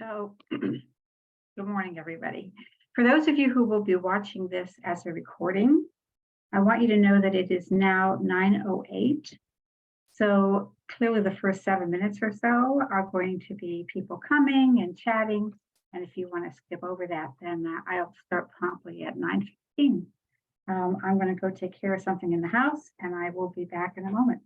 So, good morning, everybody. For those of you who will be watching this as a recording, I want you to know that it is now 9:08. So clearly the first 7 minutes or so are going to be people coming and chatting. And if you want to skip over that, then I'll start promptly at 9:15. I'm going to go take care of something in the house, and I will be back in a moment.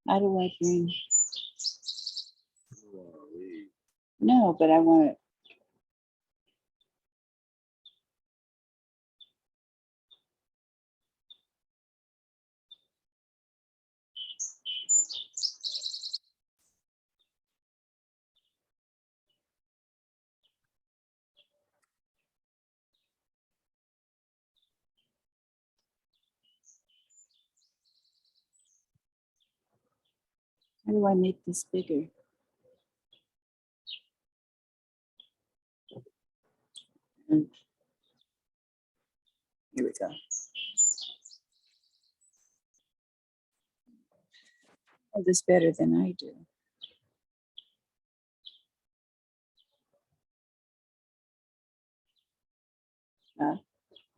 How do I bring? No, but I want it. How do I make this bigger? Here we go. Oh, this better than I do.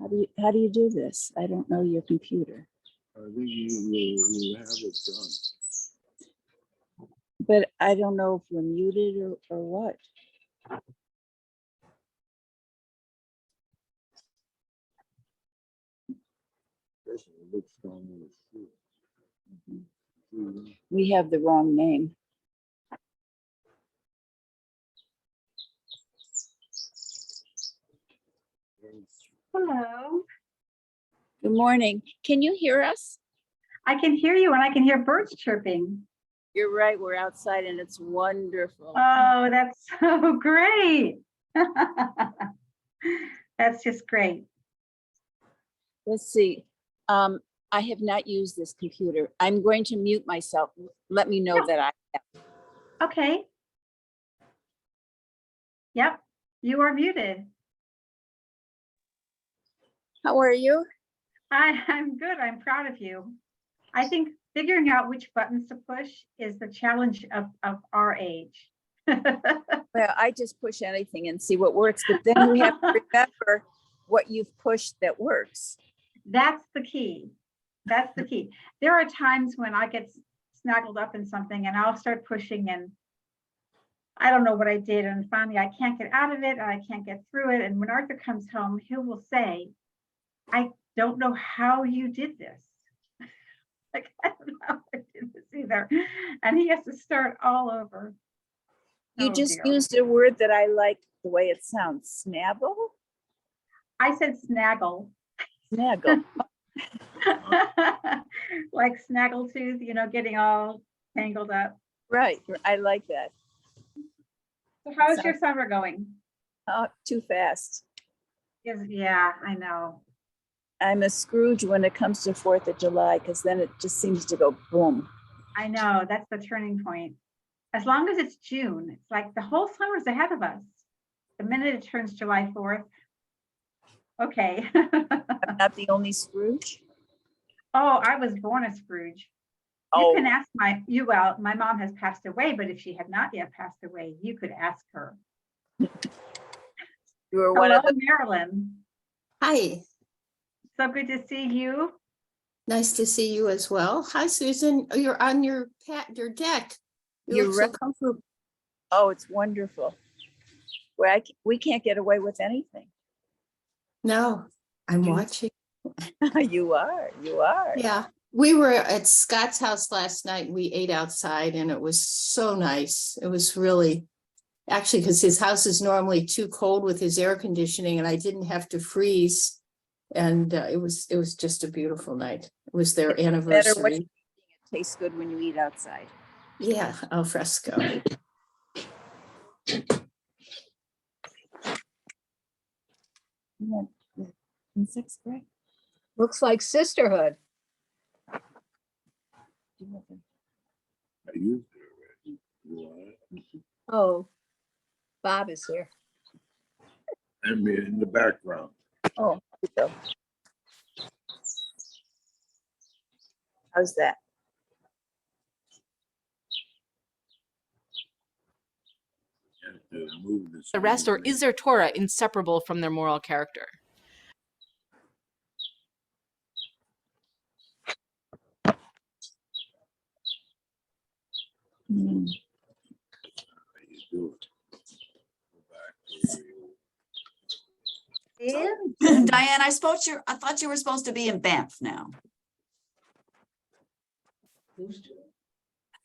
How do you do this? I don't know your computer. I think you have it done. But I don't know if we're muted or what. It looks strong in the suit. We have the wrong name. Hello. Good morning. Can you hear us? I can hear you, and I can hear birds chirping. You're right. We're outside and it's wonderful. Oh, that's so great. That's just great. Let's see. I have not used this computer. I'm going to mute myself. Let me know that I have. Okay. Yep, you are muted. How are you? I'm good. I'm proud of you. I think figuring out which buttons to push is the challenge of our age. Well, I just push anything and see what works, but then you have to remember what you've pushed that works. That's the key. That's the key. There are times when I get snuggled up in something and I'll start pushing and I don't know what I did. And finally I can't get out of it and I can't get through it. And when Arthur comes home, he will say, I don't know how you did this. Like, I don't know how I did this either. And he has to start all over. You Oh, just dear. used a word that I like the way it sounds. Snabble? I said snaggle. Snaggle. Like snaggletooth, getting all tangled up. Right. I like that. So how's your summer going? Oh, too fast. Yeah, I know. I'm a Scrooge when it comes to 4th of July because then it just seems to go boom. I know, that's the turning point. As long as it's June, it's like the whole summer's ahead of us. The minute it turns July 4th, okay. I'm not the only Scrooge. Oh, I was born a Scrooge. You Oh, can ask my mom has passed away, but if she had not yet passed away, you could ask her. you were one Hello, of the, Marilyn. Hi, So good to see you. nice to see you as well. Hi, Susan. Oh, you're on your deck. You You're look so right. comfortable. oh, it's wonderful. We can't get away with anything. No, I'm You- watching. You are. Yeah, we were at Scott's house last night. We ate outside and it was so nice. It was really, actually, because his house is normally too cold with his air conditioning and I didn't have to freeze. And it was just a beautiful night. It was their Matter what anniversary. it tastes good when you eat outside. Yeah, al fresco. In sixth grade. Looks like sisterhood. I used it already. You want it? Oh, Bob is here. I mean, in the background. Oh, there you go. How's that? You have to move this The rest, or movie. is their Torah inseparable from their moral character? Mm. How you do it. Go back to where you- Diane, I thought you were supposed to be in Banff now.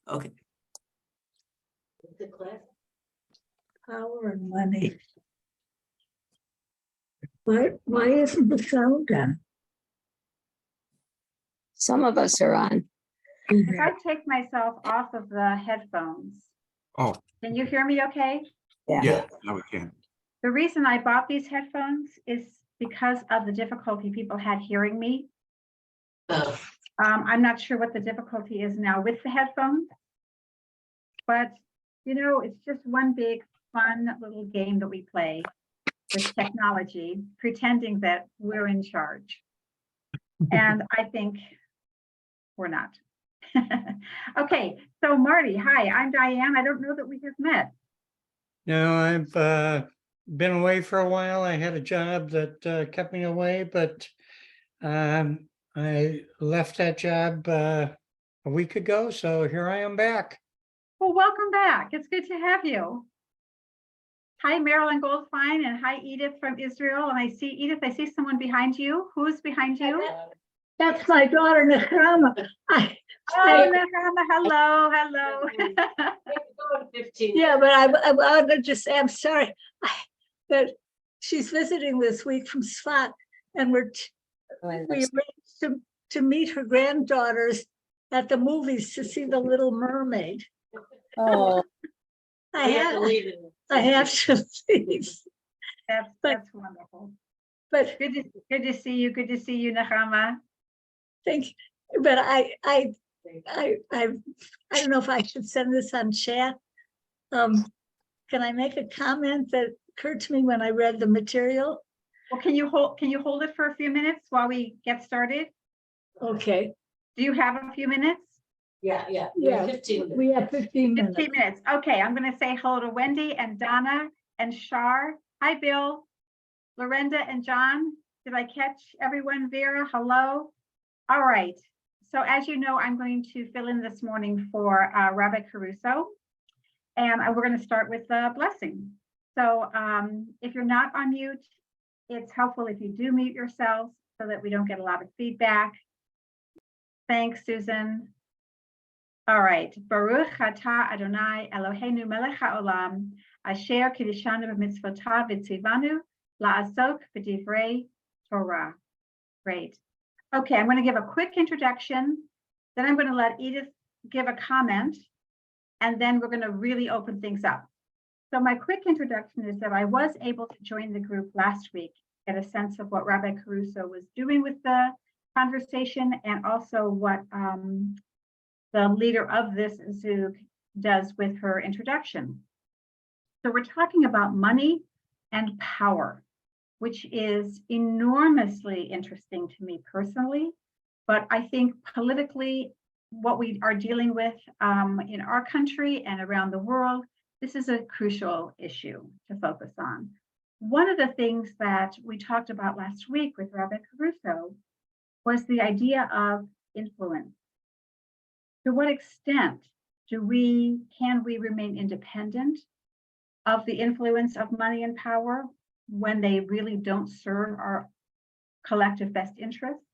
Okay. Power and money. Why isn't the sound on? Some of us are on. If I take myself off of the headphones, Oh, can you hear me okay? yeah, now we can. The reason I bought these headphones is because of the difficulty people had hearing me. I'm not sure what the difficulty is now with the headphones. But, it's just one big fun little game that we play with technology, pretending that we're in charge. And I think we're not. Okay, so Marty, hi, I'm Diane. I don't know that we have met. No, I've been away for a while. I had a job that kept me away, but I left that job a week ago, so here I am back. Well, welcome back. It's good to have you. Hi, Marilyn Goldfein, and hi, Edith from Israel. And I see, Edith, I see someone behind you. Who's behind you? That's my daughter, Nechrama. Oh, Nahama, hello. Yeah, but I wanted to just say, I'm sorry that she's visiting this week from Svat, and we arranged to meet her granddaughters at the movies to see The Little Mermaid. Oh, I have to leave, That's wonderful. but Good to see you. Good to see you, Nahama. thank you. But I don't know if I should send this on chat. Can I make a comment that occurred to me when I read the material? Well, can you hold it for a few minutes while we get started? Okay. Do you have a few minutes? Yeah. We have 15 minutes. 15 minutes. Okay, I'm going to say hello to Wendy and Donna and Shar. Hi, Bill, Lorenda and John. Did I catch everyone? Vera, hello. All right. So as you know, I'm going to fill in this morning for Rabbi Caruso. And we're going to start with the blessing. So if you're not on mute, it's helpful if you do mute yourselves so that we don't get a lot of feedback. Thanks, Susan. All right. Baruch atah Adonai Eloheinu melech haolam asher kiddushanu b'mitzvotav v'tzivanu la'asok b'divrei Torah. Great. Okay, I'm going to give a quick introduction. Then I'm going to let Edith give a comment. And then we're going to really open things up. So my quick introduction is that I was able to join the group last week, get a sense of what Rabbi Caruso was doing with the conversation and also what the leader of this Zug does with her introduction. So we're talking about money and power, which is enormously interesting to me personally, but I think politically what we are dealing with in our country and around the world, this is a crucial issue to focus on. One of the things that we talked about last week with Rabbi Caruso was the idea of influence. To what extent can we remain independent of the influence of money and power when they really don't serve our collective best interests?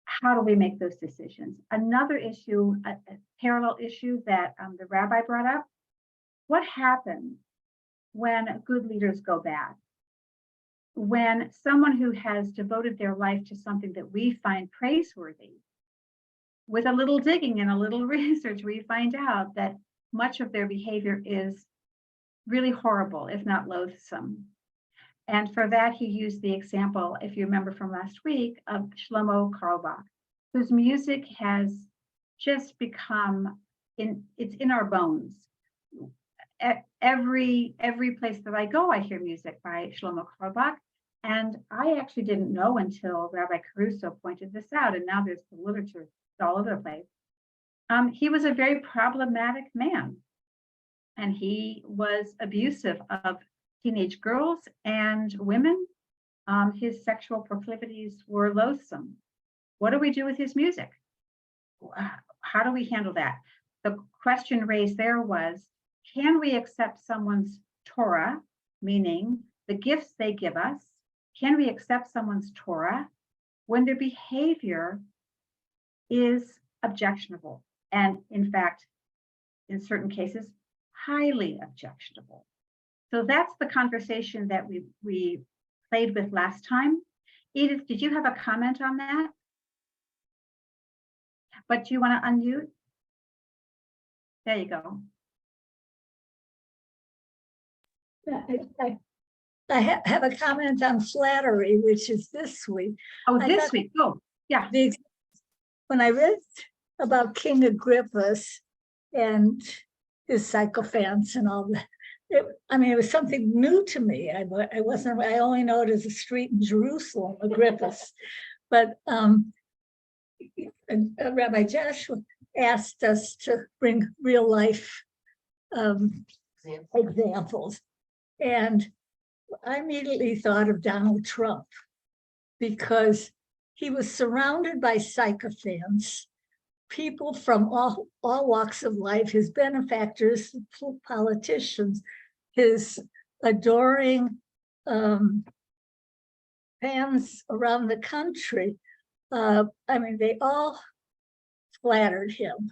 How do we make those decisions? Another issue, a parallel issue that the rabbi brought up, what happens when good leaders go bad? When someone who has devoted their life to something that we find praiseworthy, with a little digging and a little research, we find out that much of their behavior is really horrible, if not loathsome. And for that, he used the example, if you remember from last week, of Shlomo Carlebach, whose music has just become, it's in our bones. At every place that I go, I hear music by Shlomo Carlebach. And I actually didn't know until Rabbi Caruso pointed this out, and now there's the literature all over the place. He was a very problematic man, and he was abusive of teenage girls and women. His sexual proclivities were loathsome. What do we do with his music? How do we handle that? The question raised there was, can we accept someone's Torah, meaning the gifts they give us? Can we accept someone's Torah when their behavior is objectionable? And in fact, in certain cases, highly objectionable. So that's the conversation that we played with last time. Edith, did you have a comment on that? But do you want to unmute? There you go. I have a comment on flattery, which is this week. Oh, I this thought- week. Oh, yeah. When I read about King Agrippa's and his sycophants and all that, it was something new to me. I only know it as a street in Jerusalem, Agrippa's. But Rabbi Joshua asked us to bring real life examples. And I immediately thought of Donald Trump, because he was surrounded by sycophants, people from all walks of life, his benefactors, politicians, his adoring fans around the country. They all flattered him,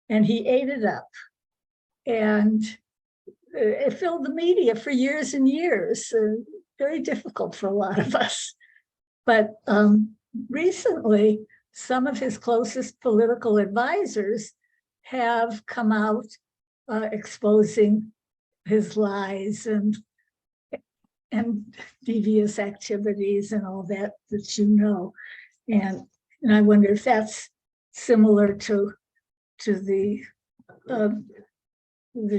and he ate it up. And it filled the media for years and years. Very difficult for a lot of us. But recently, some of his closest political advisors have come out exposing his lies and devious activities and all that you know. And I wonder if that's similar to the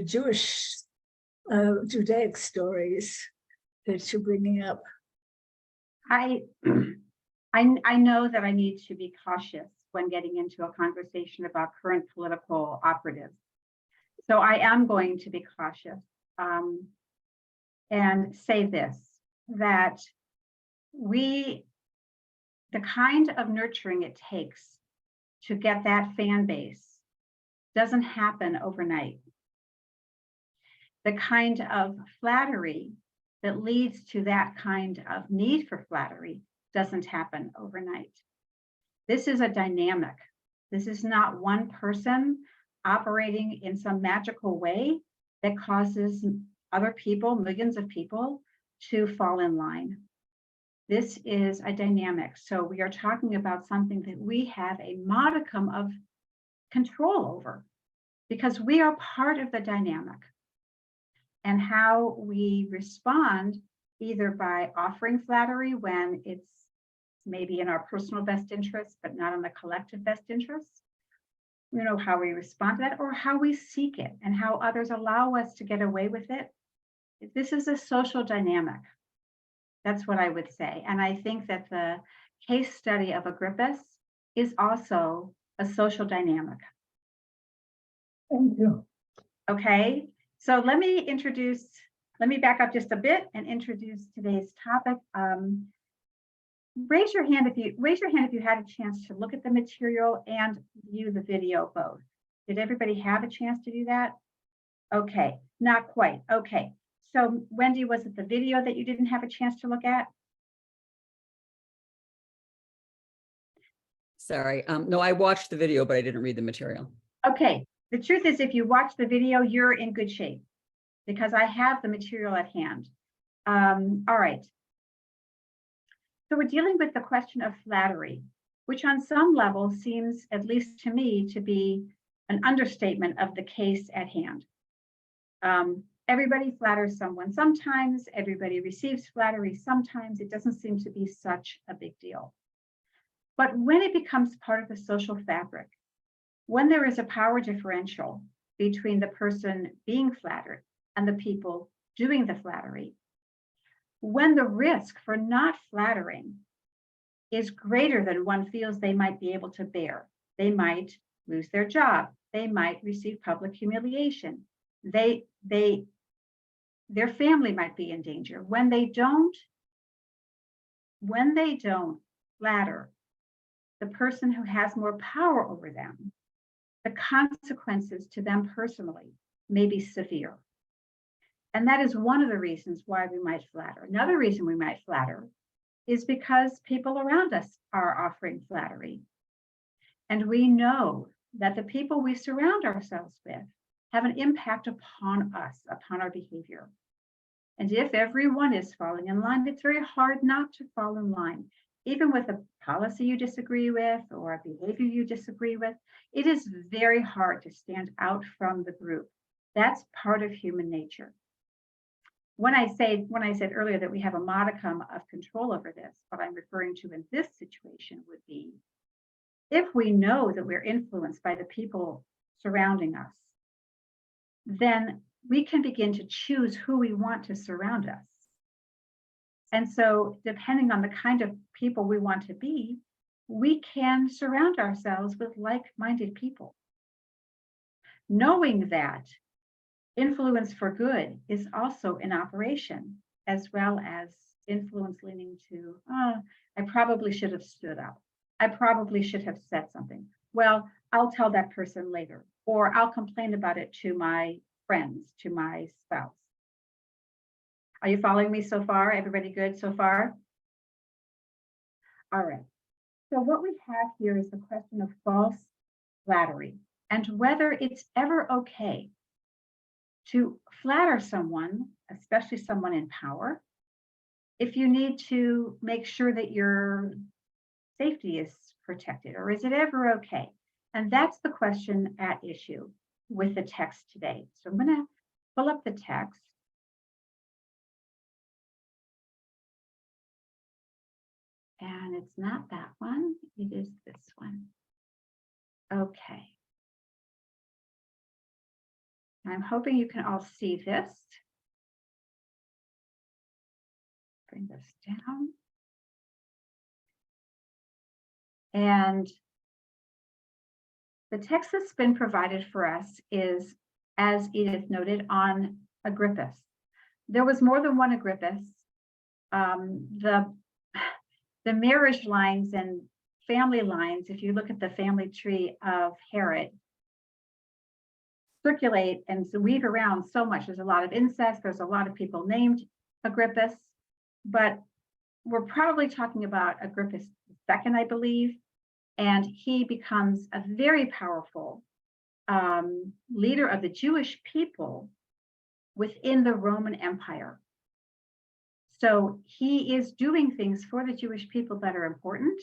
Jewish Judaic stories that you're bringing up. I know that I need to be cautious when getting into a conversation about current political operatives. So I am going to be cautious and say this, that the kind of nurturing it takes to get that fan base doesn't happen overnight. The kind of flattery that leads to that kind of need for flattery doesn't happen overnight. This is a dynamic. This is not one person operating in some magical way that causes other people, millions of people, to fall in line. This is a dynamic. So we are talking about something that we have a modicum of control over, because we are part of the dynamic. And how we respond, either by offering flattery when it's maybe in our personal best interest, but not in the collective best interest, how we respond to that, or how we seek it and how others allow us to get away with it. This is a social dynamic. That's what I would say. And I think that the case study of Agrippa's is also a social dynamic. Thank you. Okay, so let me back up just a bit and introduce today's topic. Raise your hand if you had a chance to look at the material and view the video both. Did everybody have a chance to do that? Okay, not quite. Okay, so Wendy, was it the video that you didn't have a chance to look at? Sorry. No, I watched the video, but I didn't read the material. Okay, the truth is, if you watch the video, you're in good shape because I have the material at hand. All right. So we're dealing with the question of flattery, which on some level seems, at least to me, to be an understatement of the case at hand. Everybody flatters someone sometimes, everybody receives flattery sometimes. It doesn't seem to be such a big deal. But when it becomes part of the social fabric, when there is a power differential between the person being flattered and the people doing the flattery, when the risk for not flattering is greater than one feels they might be able to bear, they might lose their job, they might receive public humiliation, their family might be in danger. When they don't flatter the person who has more power over them, the consequences to them personally may be severe. And that is one of the reasons why we might flatter. Another reason we might flatter is because people around us are offering flattery. And we know that the people we surround ourselves with have an impact upon us, upon our behavior. And if everyone is falling in line, it's very hard not to fall in line. Even with a policy you disagree with or a behavior you disagree with, it is very hard to stand out from the group. That's part of human nature. When I said earlier that we have a modicum of control over this, what I'm referring to in this situation would be, if we know that we're influenced by the people surrounding us, then we can begin to choose who we want to surround us. And so depending on the kind of people we want to be, we can surround ourselves with like-minded people. Knowing that influence for good is also in operation, as well as influence leaning to, I probably should have stood up. I probably should have said something. Well, I'll tell that person later, or I'll complain about it to my friends, to my spouse. Are you following me so far? Everybody good so far? All right. So what we have here is the question of false flattery and whether it's ever okay to flatter someone, especially someone in power, if you need to make sure that your safety is protected, or is it ever okay? And that's the question at issue with the text today. So I'm going to pull up the text. And it's not that one, it is this one. Okay. I'm hoping you can all see this. Bring this down. And the text that's been provided for us is, as Edith noted, on Agrippus. There was more than one Agrippus. The marriage lines and family lines, if you look at the family tree of Herod, circulate and weave around so much. There's a lot of incest. There's a lot of people named Agrippus, but we're probably talking about Agrippus II, I believe, and he becomes a very powerful leader of the Jewish people within the Roman Empire. So he is doing things for the Jewish people that are important,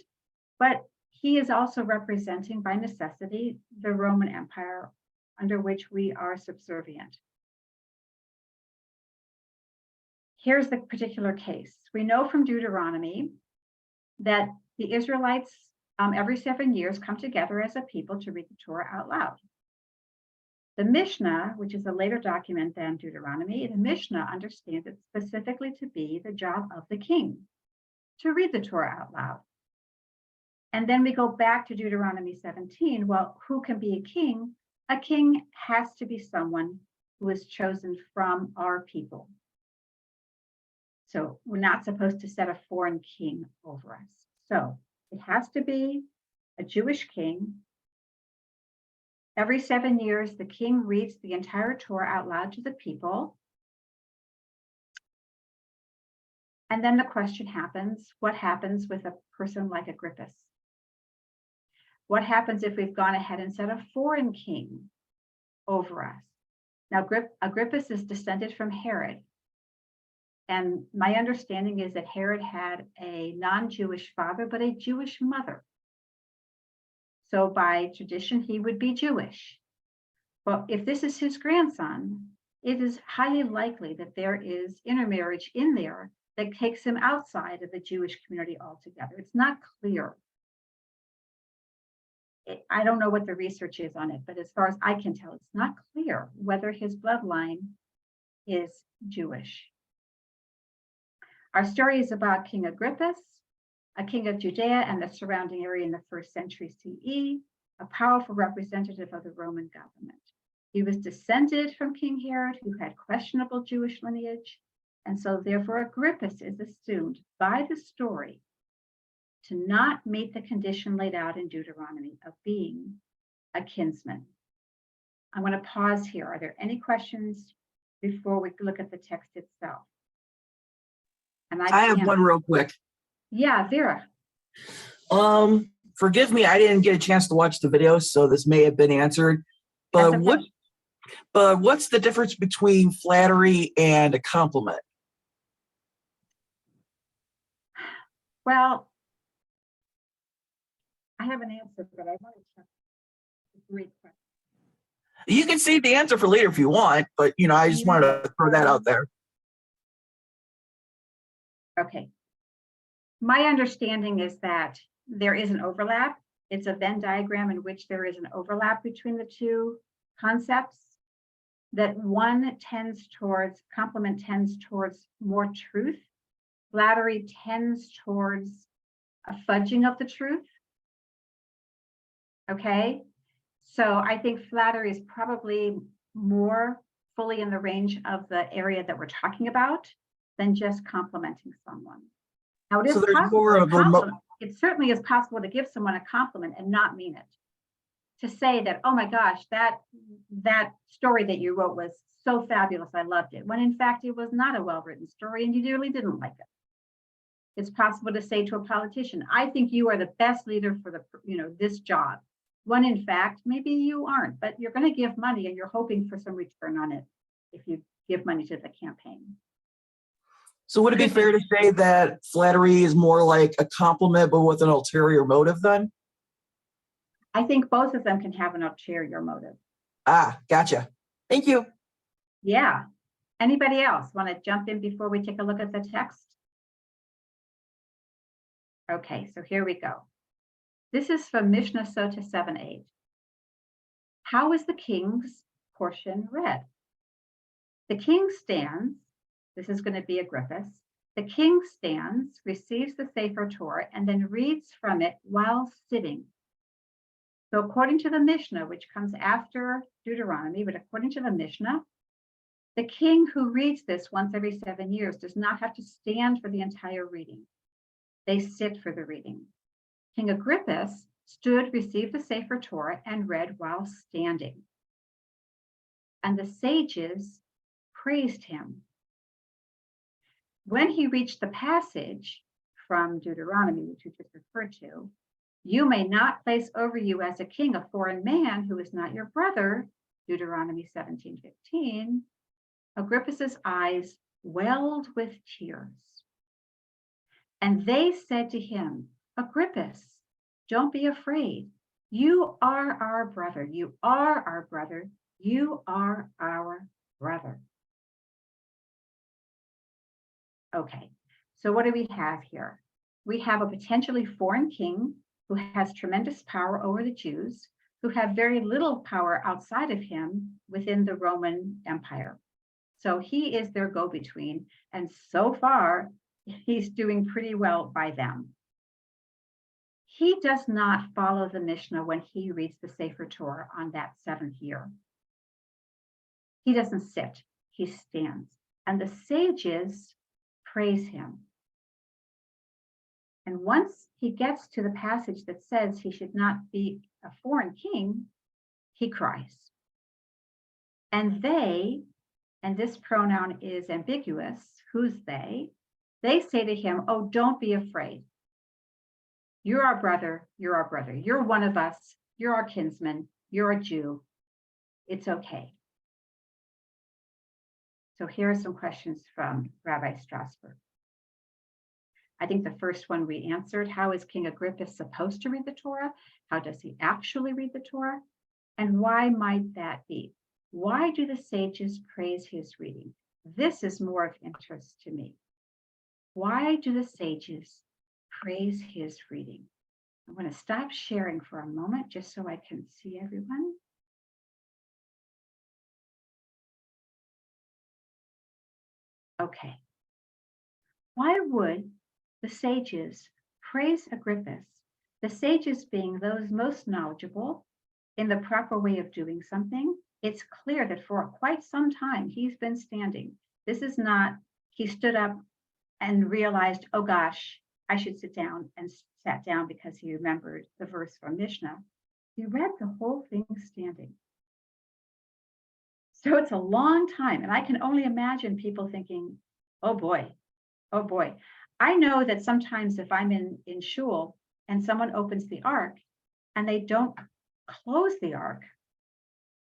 but he is also representing by necessity the Roman Empire under which we are subservient. Here's the particular case. We know from Deuteronomy that the Israelites every 7 years come together as a people to read the Torah out loud. The Mishnah, which is a later document than Deuteronomy, the Mishnah understands it specifically to be the job of the king to read the Torah out loud. And then we go back to Deuteronomy 17. Well, who can be a king? a king has to be someone who is chosen from our people. So we're not supposed to set a foreign king over us. So it has to be a Jewish king. Every 7 years, the king reads the entire Torah out loud to the people. And then the question happens, what happens with a person like Agrippus? What happens if we've gone ahead and set a foreign king over us? Now, Agrippus is descended from Herod. And my understanding is that Herod had a non-Jewish father, but a Jewish mother. So by tradition, he would be Jewish. But if this is his grandson, it is highly likely that there is intermarriage in there that takes him outside of the Jewish community altogether. It's not clear. I don't know what the research is on it, but as far as I can tell, it's not clear whether his bloodline is Jewish. Our story is about King Agrippus, a king of Judea and the surrounding area in the 1st century CE, a powerful representative of the Roman government. He was descended from King Herod, who had questionable Jewish lineage, and so therefore Agrippus is assumed by the story to not meet the condition laid out in Deuteronomy of being a kinsman. I'm going to pause here. Are there any questions before we look at the text itself? And I have one real quick. Yeah, Vera. Forgive me, I didn't get a chance to watch the video, so this may have been answered. But That's okay. what's the difference between flattery and a compliment? Well, I have an answer, but I want to check. Great question. You can save the answer for later if you want, but I just wanted to throw that out there. Okay. My understanding is that there is an overlap. It's a Venn diagram in which there is an overlap between the two concepts, that one tends towards, compliment tends towards more truth. Flattery tends towards a fudging of the truth. Okay, so I think flattery is probably more fully in the range of the area that we're talking about than just complimenting someone. Now, it is possible it certainly is possible to give someone a compliment and not mean it. To say that, oh my gosh, that story that you wrote was so fabulous, I loved it, when in fact it was not a well-written story and you really didn't like it. It's possible to say to a politician, I think you are the best leader for the, this job. When in fact, maybe you aren't, but you're going to give money and you're hoping for some return on it if you give money to the campaign. So would it be fair to say that flattery is more like a compliment, but with an ulterior motive then? I think both of them can have an ulterior motive. Ah, gotcha. Thank you. Yeah. Anybody else want to jump in before we take a look at the text? Okay, so here we go. This is from Mishnah Sota 7:8. How is the king's portion read? The king stands, this is going to be Agrippus. The king stands, receives the Sefer Torah, and then reads from it while sitting. So according to the Mishnah, which comes after Deuteronomy, but according to the Mishnah, the king who reads this once every 7 years does not have to stand for the entire reading. They sit for the reading. King Agrippus stood, received the Sefer Torah, and read while standing. And the sages praised him. When he reached the passage from Deuteronomy, which we just referred to, you may not place over you as a king a foreign man who is not your brother, Deuteronomy 17:15, Agrippus's eyes welled with tears. And they said to him, Agrippus, don't be afraid. You are our brother. You are our brother. You are our brother. Okay, so what do we have here? We have a potentially foreign king who has tremendous power over the Jews, who have very little power outside of him within the Roman Empire. So he is their go-between, and so far, he's doing pretty well by them. He does not follow the Mishnah when he reads the Sefer Torah on that 7th year. He doesn't sit, he stands. And the sages praise him. And once he gets to the passage that says he should not be a foreign king, he cries. And they, and this pronoun is ambiguous, who's they? They say to him, oh, don't be afraid. You're our brother, you're our brother. You're one of us, you're our kinsman, you're a Jew. It's okay. So here are some questions from Rabbi Strasberg. I think the first one we answered, how is King Agrippa supposed to read the Torah? How does he actually read the Torah? And why might that be? Why do the sages praise his reading? This is more of interest to me. Why do the sages praise his reading? I'm going to stop sharing for a moment just so I can see everyone. Okay. Why would the sages praise Agrippus? The sages being those most knowledgeable in the proper way of doing something. It's clear that for quite some time he's been standing. This is not, he stood up and realized, oh gosh, I should sit down, and sat down because he remembered the verse from Mishnah. He read the whole thing standing. So it's a long time. And I can only imagine people thinking, oh boy, oh boy. I know that sometimes if I'm in shul and someone opens the ark and they don't close the ark,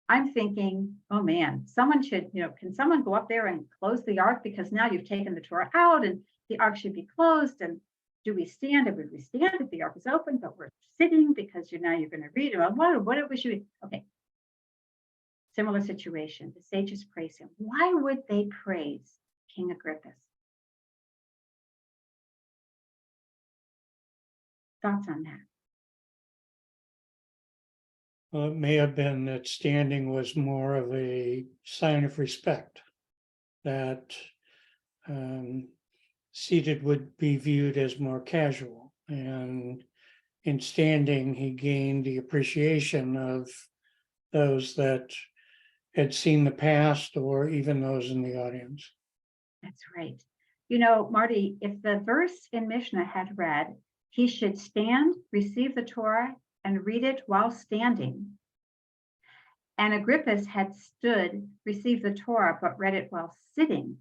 I'm thinking, oh man, someone should, can someone go up there and close the ark, because now you've taken the Torah out and the ark should be closed. And do we stand? Would we stand if the ark is open, but we're sitting because you're going to read it? What we should, okay. Similar situation. The sages praise him. Why would they praise King Agrippa? Thoughts on that? Well, it may have been that standing was more of a sign of respect, that seated would be viewed as more casual. And in standing, he gained the appreciation of those that had seen the past, or even those in the audience. That's right. Marty, if the verse in Mishnah had read, he should stand, receive the Torah, and read it while standing, and Agrippa had stood, received the Torah, but read it while sitting,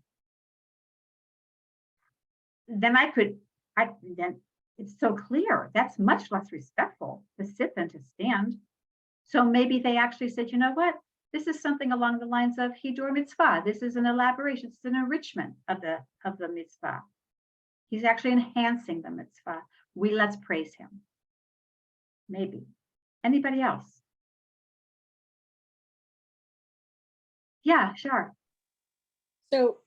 then then it's so clear. That's much less respectful to sit than to stand. So maybe they actually said, you know what? This is something along the lines of Hidur mitzvah. This is an elaboration, it's an enrichment of the mitzvah. He's actually enhancing the mitzvah. Let's praise him. Maybe. Anybody else? Yeah, sure. So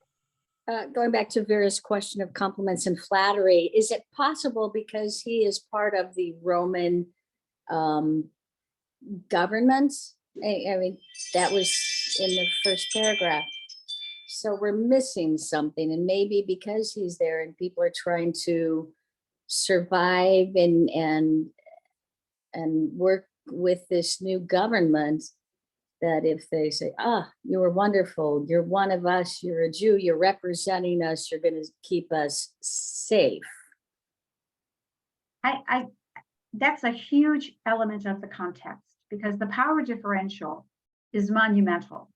going back to Vera's question of compliments and flattery, is it possible because he is part of the Roman government? I mean, that was in the first paragraph. So we're missing something, and maybe because he's there and people are trying to survive and work with this new government, that if they say, you were wonderful, you're one of us, you're a Jew, you're representing us, you're going to keep us safe. That's a huge element of the context, because the power differential is monumental.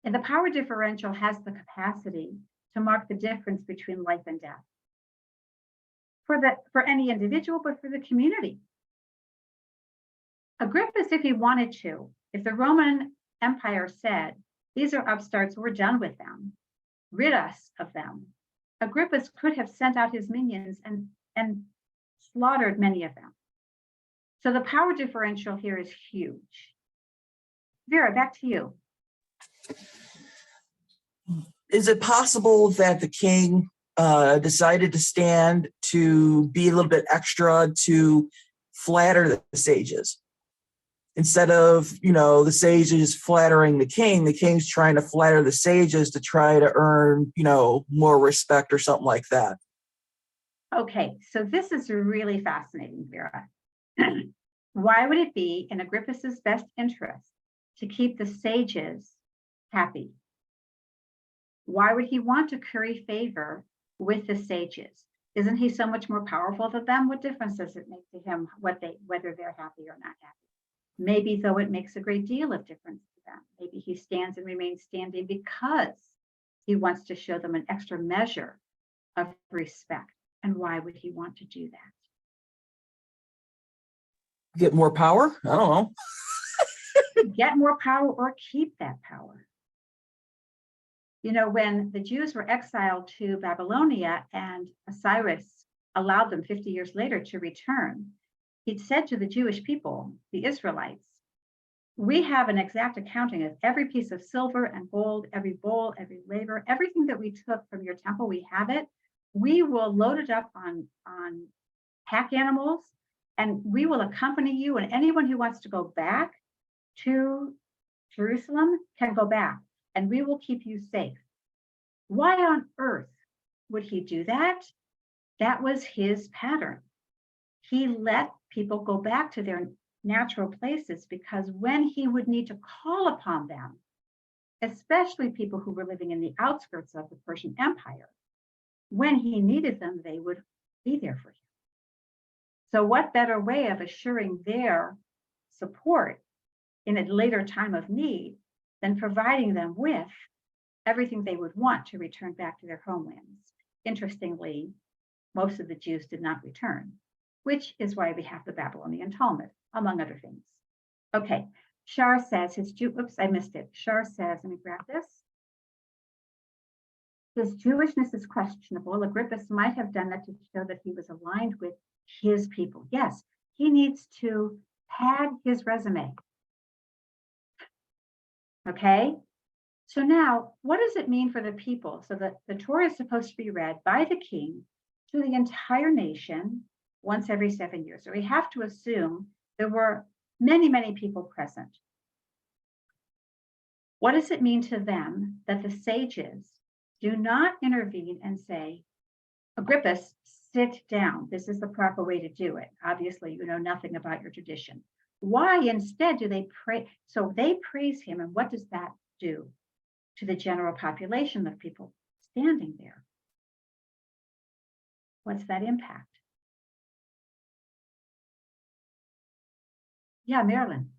And the power differential has the capacity to mark the difference between life and death. For any individual, but for the community. Agrippa, if he wanted to, if the Roman Empire said, these are upstarts, we're done with them, rid us of them, Agrippa could have sent out his minions and slaughtered many of them. So the power differential here is huge. Vera, back to you. Is it possible that the king decided to stand to be a little bit extra to flatter the sages? Instead of, the sages flattering the king's trying to flatter the sages to try to earn, more respect or something like that. Okay, so this is really fascinating, Vera. Why would it be in Agrippus's best interest to keep the sages happy? Why would he want to curry favor with the sages? Isn't he so much more powerful than them? What difference does it make to him whether they're happy or not happy? Maybe though it makes a great deal of difference to them. Maybe he stands and remains standing because he wants to show them an extra measure of respect. And why would he want to do that? Get more power? I don't know. Get more power or keep that power. You know, when the Jews were exiled to Babylonia and Cyrus allowed them 50 years later to return, he'd said to the Jewish people, the Israelites, we have an exact accounting of every piece of silver and gold, every bowl, every laver, everything that we took from your temple, we have it. We will load it up on pack animals, and we will accompany you, and anyone who wants to go back to Jerusalem can go back, and we will keep you safe. Why on earth would he do that? That was his pattern. He let people go back to their natural places because when he would need to call upon them, especially people who were living in the outskirts of the Persian Empire, when he needed them, they would be there for him. So what better way of assuring their support in a later time of need than providing them with everything they would want to return back to their homelands? Interestingly, most of the Jews did not return, which is why we have the Babylonian Talmud, among other things. Okay, Shar says oops, I missed it. Shar says, let me grab this. His Jewishness is questionable. Agrippus might have done that to show that he was aligned with his people. Yes, he needs to pad his resume. Okay, so now what does it mean for the people? So that the Torah is supposed to be read by the king to the entire nation once every 7 years. So we have to assume there were many, many people present. What does it mean to them that the sages do not intervene and say, Agrippus, sit down. This is the proper way to do it. Obviously, you know nothing about your tradition. Why instead do they pray? So they praise him, and what does that do to the general population of people standing there? What's that impact? Yeah, Marilyn.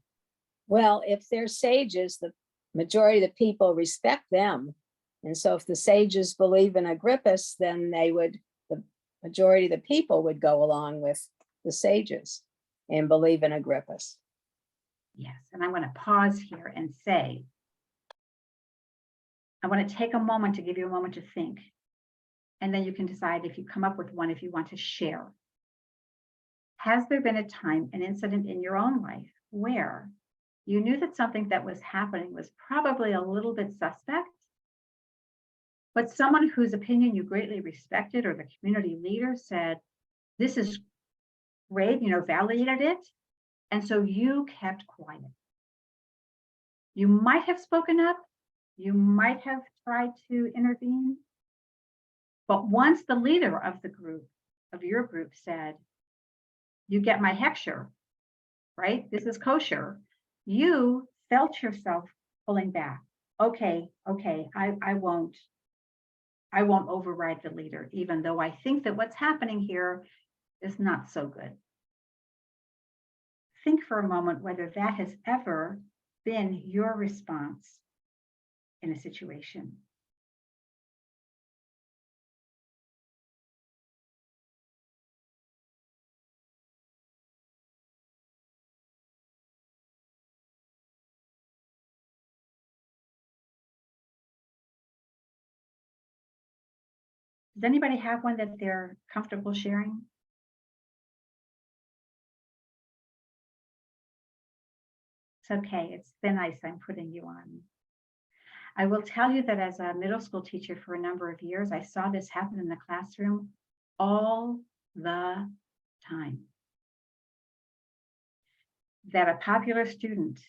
Well, if they're sages, the majority of the people respect them. And so if the sages believe in Agrippus, then the majority of the people would go along with the sages and believe in Agrippus. Yes, and I'm going to pause here and say, I want to take a moment to give you a moment to think. And then you can decide if you come up with one, if you want to share. Has there been a time, an incident in your own life where you knew that something that was happening was probably a little bit suspect, but someone whose opinion you greatly respected or the community leader said, this is great, validated it, and so you kept quiet? You might have spoken up, you might have tried to intervene, but once the leader of the group, of your group, said, you get my hechsher, right? This is kosher. You felt yourself pulling back. Okay, I won't override the leader, even though I think that what's happening here is not so good. Think for a moment whether that has ever been your response in a situation. Does anybody have one that they're comfortable sharing? It's okay, it's thin ice I'm putting you on. I will tell you that as a middle school teacher for a number of years, I saw this happen in the classroom all the time. That a popular student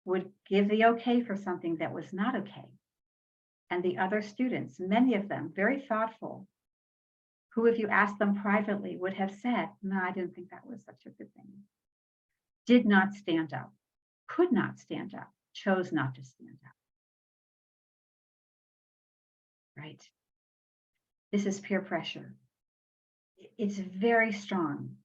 would give the okay for something that was not okay. And the other students, many of them very thoughtful, who, if you asked them privately, would have said, no, I didn't think that was such a good thing, did not stand up, could not stand up, chose not to stand up. Right? This is peer pressure. It's very strong.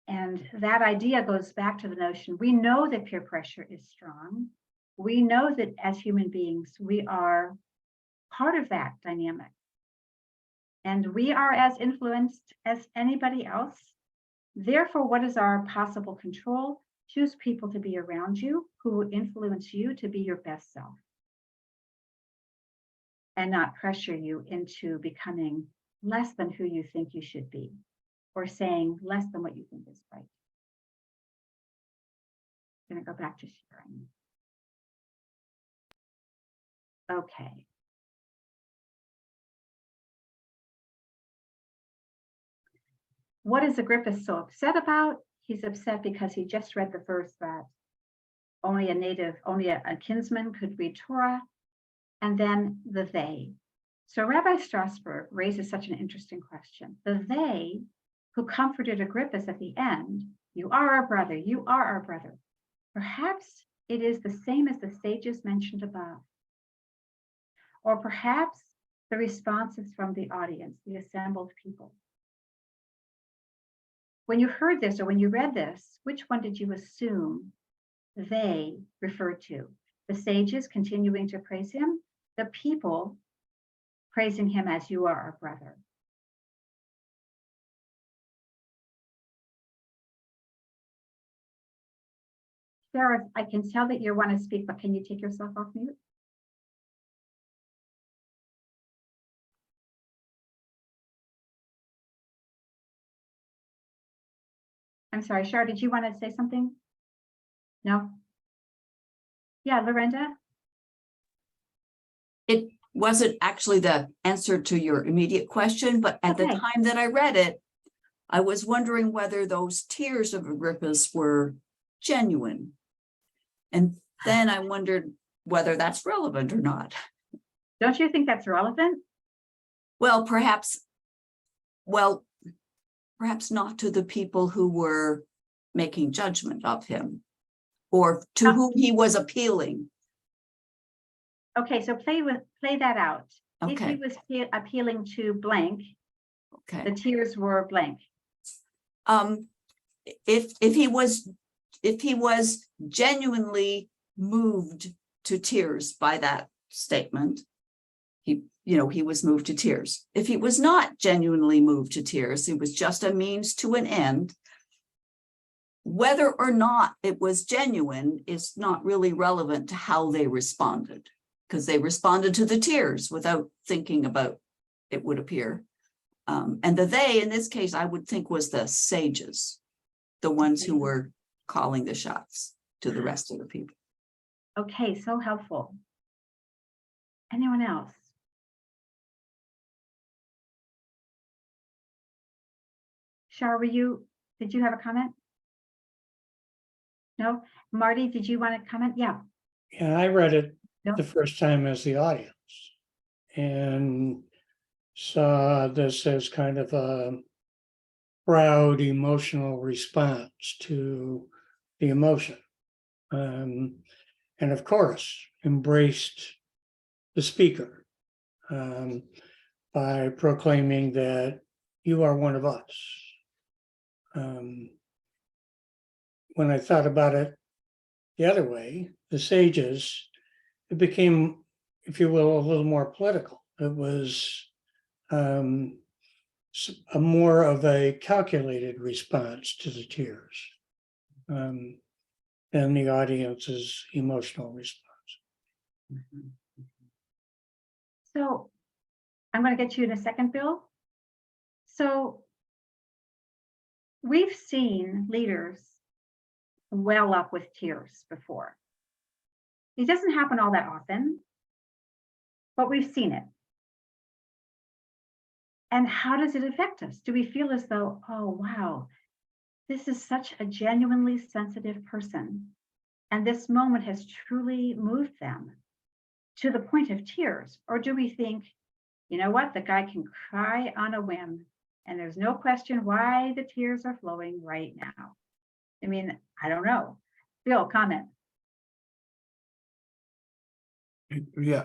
And that idea goes back to the notion, we know that peer pressure is strong. We know that as human beings, we are part of that dynamic. And we are as influenced as anybody else. Therefore, what is our possible control? Choose people to be around you who will influence you to be your best self. And not pressure you into becoming less than who you think you should be, or saying less than what you think is right. I'm going to go back to sharing. Okay. What is Agrippa so upset about? He's upset because he just read the verse that only a kinsman could read Torah, and then the they. So Rabbi Strasberg raises such an interesting question. The they who comforted Agrippa at the end, you are our brother, you are our brother. Perhaps it is the same as the sages mentioned above. Or perhaps the responses from the audience, the assembled people. When you heard this or when you read this, which one did you assume they referred to? The sages continuing to praise him, the people praising him as you are our brother. Sarah, I can tell that you want to speak, but can you take yourself off mute? I'm sorry, Shar, did you want to say something? No? Yeah, Lorinda? It wasn't actually the answer to your immediate question, but at the Okay. time that I read it, I was wondering whether those tears of Agrippa's were genuine. And then I wondered whether that's relevant or not. Don't you think that's relevant? Well, perhaps not to the people who were making judgment of him or to whom he was appealing. Okay, so play that out. If Okay. he was appealing to blank, Okay. the tears were blank. If he was genuinely moved to tears by that statement, he was moved to tears. If he was not genuinely moved to tears, it was just a means to an end. Whether or not it was genuine is not really relevant to how they responded, because they responded to the tears without thinking about it, would appear. And the they, in this case, I would think was the sages, the ones who were calling the shots to the rest of the people. Okay, so helpful. Anyone else? Shar, did you have a comment? No? Marty, did you want to comment? Yeah. Yeah, I read it No? the first time as the audience and saw this as kind of a proud emotional response to the emotion. And of course, embraced the speaker by proclaiming that you are one of us. When I thought about it the other way, the sages, it became, if you will, a little more political. It was a more of a calculated response to the tears than the audience's emotional response. So I'm going to get you in a second, Bill. So we've seen leaders well up with tears before. It doesn't happen all that often, but we've seen it. And how does it affect us? Do we feel as though, oh, wow, this is such a genuinely sensitive person, and this moment has truly moved them to the point of tears? Or do we think, you know what? The guy can cry on a whim, and there's no question why the tears are flowing right now. I mean, I don't know. Bill, comment. Yeah,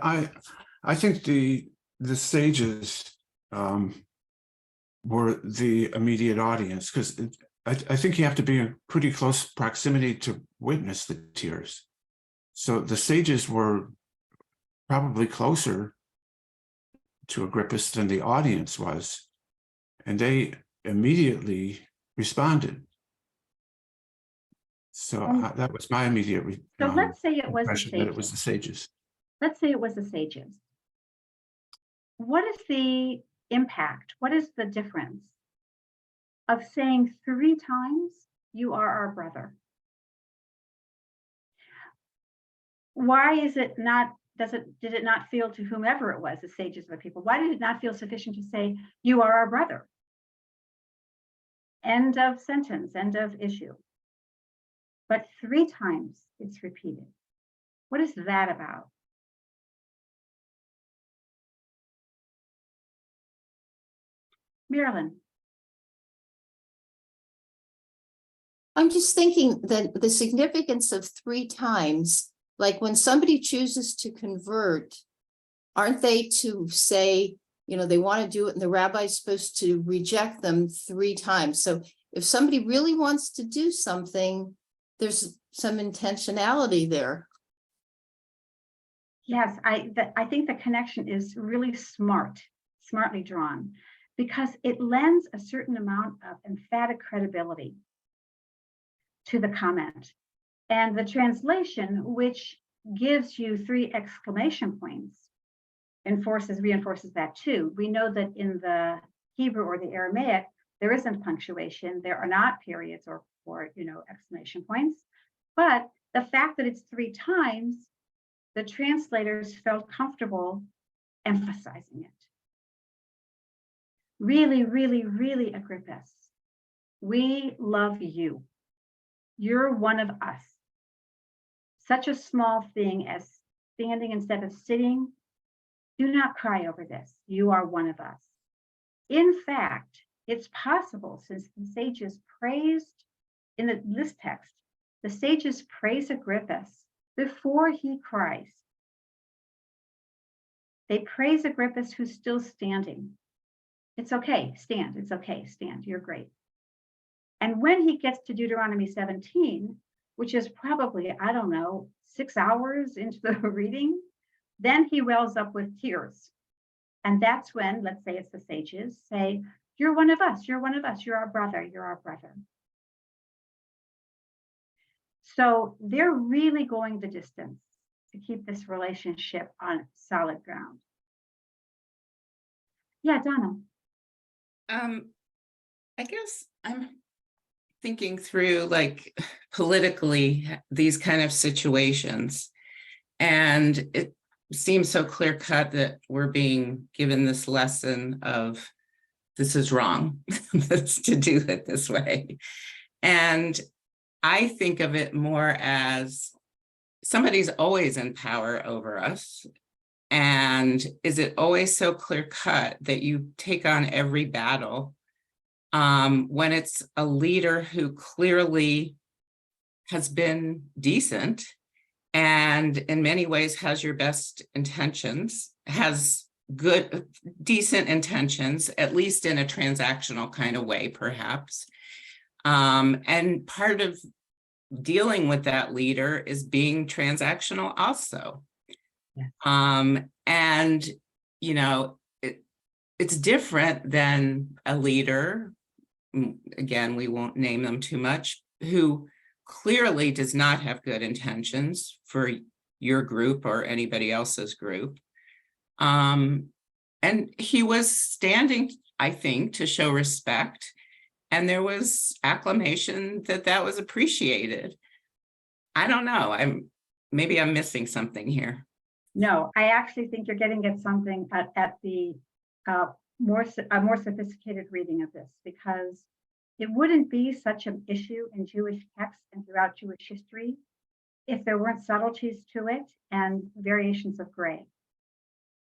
I think the sages were the immediate audience, because I think you have to be in pretty close proximity to witness the tears. So the sages were probably closer to Agrippus than the audience was, and they immediately responded. So that was my immediate So let's say it was the impression, that it was sages. the sages. Let's say it was the sages. What is the impact? What is the difference of saying 3 times, you are our brother? Why is it not, did it not feel to whomever it was, the sages of the people, why did it not feel sufficient to say, you are our brother? End of sentence, end of issue. But 3 times it's repeated. What is that about? Marilyn. I'm just thinking that the significance of 3 times, like when somebody chooses to convert, aren't they to say, they want to do it and the rabbi's supposed to reject them 3 times? So if somebody really wants to do something, there's some intentionality there. Yes, I think the connection is really smartly drawn, because it lends a certain amount of emphatic credibility to the comment. And the translation, which gives you 3 exclamation points, reinforces that too. We know that in the Hebrew or the Aramaic, there isn't punctuation, there are not periods or exclamation points. But the fact that it's 3 times, the translators felt comfortable emphasizing it. Really, really, really, Agrippus, we love you. You're one of us. Such a small thing as standing instead of sitting. Do not cry over this. You are one of us. In fact, it's possible, since the sages praised in this text, the sages praise Agrippus before he cries. They praise Agrippus, who's still standing. It's okay, stand. It's okay, stand. You're great. And when he gets to Deuteronomy 17, which is probably, 6 hours into the reading, then he wells up with tears. And that's when, let's say it's the sages, say, you're one of us, you're one of us, you're our brother, you're our brother. So they're really going the distance to keep this relationship on solid ground. Yeah, Donna. I guess I'm thinking through, politically, these kind of situations. And it seems so clear cut that we're being given this lesson of this is wrong, to do it this way. And I think of it more as somebody's always in power over us. And is it always so clear cut that you take on every battle when it's a leader who clearly has been decent and in many ways has your best intentions, has decent intentions, at least in a transactional kind of way, perhaps. And part of dealing with that leader is being transactional also. Yeah. And, it's different than a leader, again, we won't name them too much, who clearly does not have good intentions for your group or anybody else's group. And he was standing, I think, to show respect. And there was acclamation that was appreciated. I don't know. Maybe I'm missing something here. No, I actually think you're getting at something at the more sophisticated reading of this, because it wouldn't be such an issue in Jewish texts and throughout Jewish history if there weren't subtleties to it and variations of gray.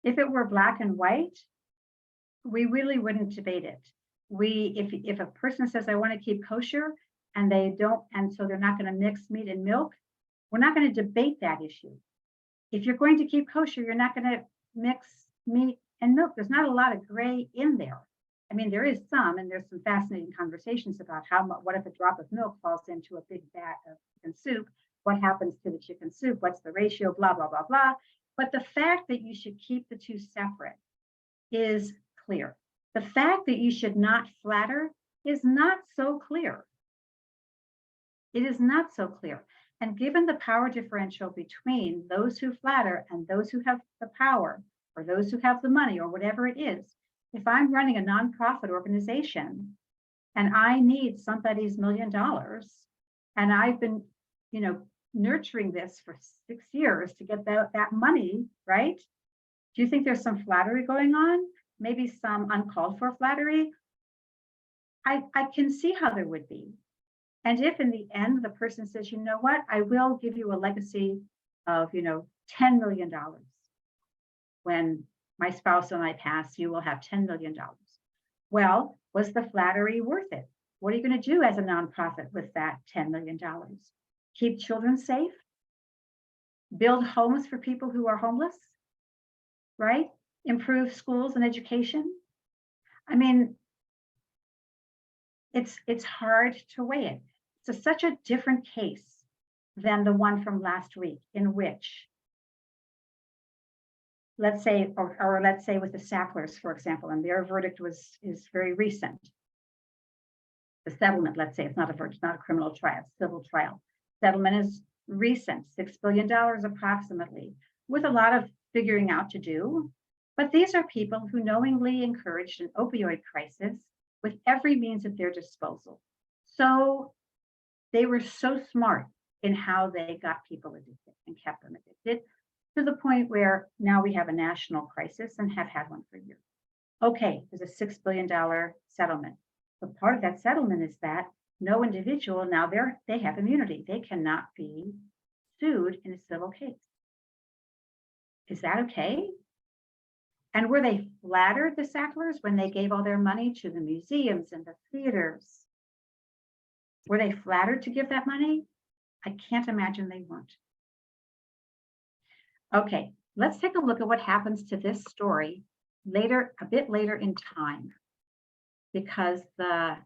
If it were black and white, we really wouldn't debate it. If a person says, I want to keep kosher, and they don't, and so they're not going to mix meat and milk, we're not going to debate that issue. If you're going to keep kosher, you're not going to mix meat and milk. There's not a lot of gray in there. I mean, there is some, and there's some fascinating conversations about what if a drop of milk falls into a big vat of chicken soup? What happens to the chicken soup? What's the ratio? Blah, blah, blah, blah. But the fact that you should keep the two separate is clear. The fact that you should not flatter is not so clear. It is not so clear. And given the power differential between those who flatter and those who have the power, or those who have the money, or whatever it is, if I'm running a nonprofit organization and I need somebody's $1 million, and I've been, nurturing this for 6 years to get that money, right? Do you think there's some flattery going on? Maybe some uncalled for flattery? I can see how there would be. And if in the end the person says, you know what, I will give you a legacy of, $10 million. When my spouse and I pass, you will have $10 million. Well, was the flattery worth it? What are you going to do as a nonprofit with that $10 million? Keep children safe? Build homes for people who are homeless? Right? Improve schools and education? I mean, it's hard to weigh it. It's such a different case than the one from last week, in which, let's say, or let's say with the Sacklers, for example, and their verdict is very recent. The settlement, let's say, it's not a verdict, not a criminal trial, civil trial. Settlement is recent, $6 billion approximately, with a lot of figuring out to do. But these are people who knowingly encouraged an opioid crisis with every means at their disposal. So they were so smart in how they got people addicted and kept them addicted, to the point where now we have a national crisis and have had one for years. Okay, there's a $6 billion settlement. But part of that settlement is that no individual, now they have immunity. They cannot be sued in a civil case. Is that okay? And were they flattered, the Sacklers, when they gave all their money to the museums and the theaters? Were they flattered to give that money? I can't imagine they weren't. Okay, let's take a look at what happens to this story later, a bit later in time, because the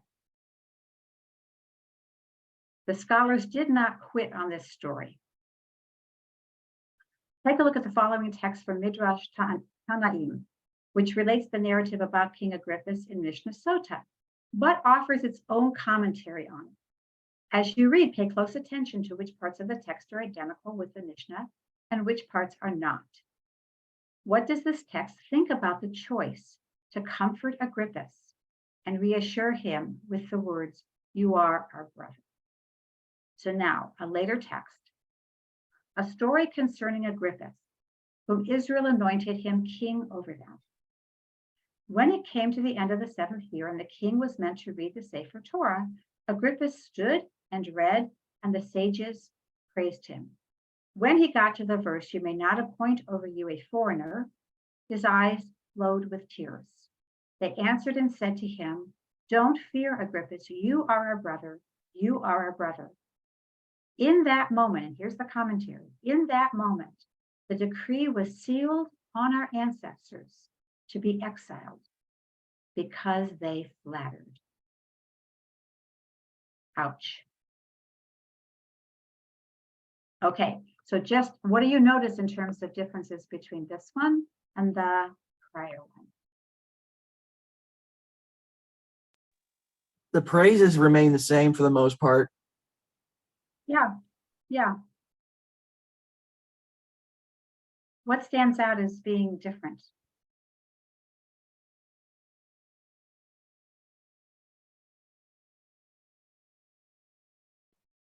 scholars did not quit on this story. Take a look at the following text from Midrash Tanaim, which relates the narrative about King Agrippas in Mishnah Sota, but offers its own commentary on it. As you read, pay close attention to which parts of the text are identical with the Mishnah and which parts are not. What does this text think about the choice to comfort Agrippas and reassure him with the words, "You are our brother"? So now, a later text, a story concerning Agrippas, whom Israel anointed him king over them. When it came to the end of the 7th year and the king was meant to read the Sefer Torah, Agrippas stood and read, and the sages praised him. When he got to the verse, "You may not appoint over you a foreigner," his eyes flowed with tears. They answered and said to him, "Don't fear, Agrippas, you are our brother, you are our brother." In that moment, and here's the commentary, in that moment, the decree was sealed on our ancestors to be exiled because they flattered. Ouch. Okay, so just what do you notice in terms of differences between this one and the prior one? The praises remain the same for the most part. Yeah. What stands out as being different?